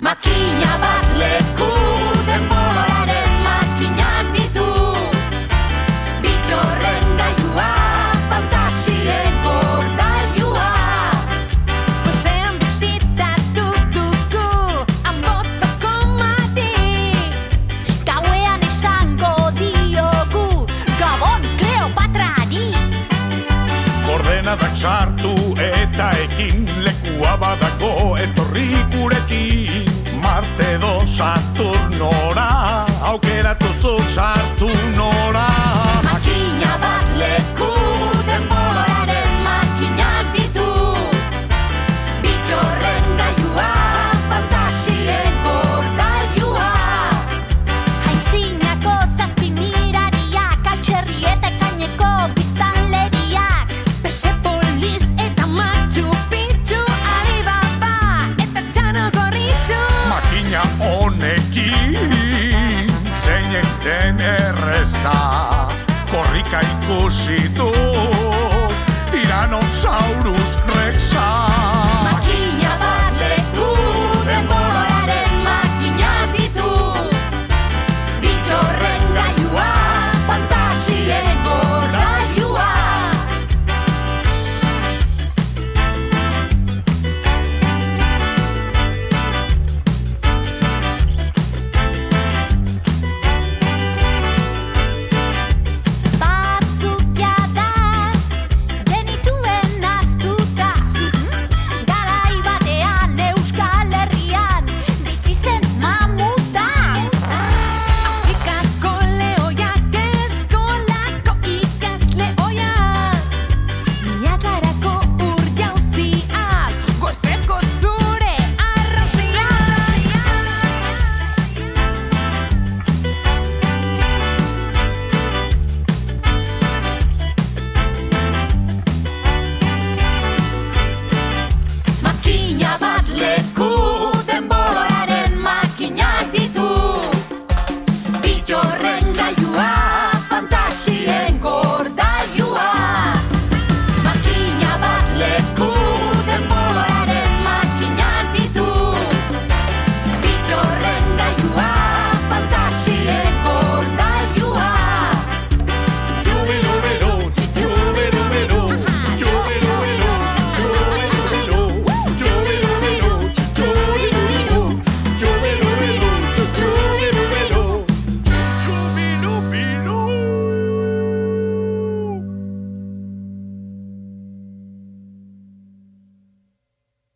Makina bat leku denboraren makinak ditu. Bitxorren gailua, fantasien gordailua. Goizean bisitatu dugu Anbotoko Mari. Gauean esango diogu Gabon Kleopatrari. Koordenadak sartu eta ekin lekua badago etorri gurekin. Marte edo Saturnora aukeratu zu sartu nora. Makina bat leku denboraren makinak ditu. Bitxorren gailua, fantasien gordailua. Aintzinako zazpi mirariak, Altxerri eta Ekaineko biztanleriak. Persepolis eta Machu Picchu, Alibaba eta Txano Gorritxu. Makina honekin zeinen den erreza. Korrika ikusi du Tyrannosaurus Rexa.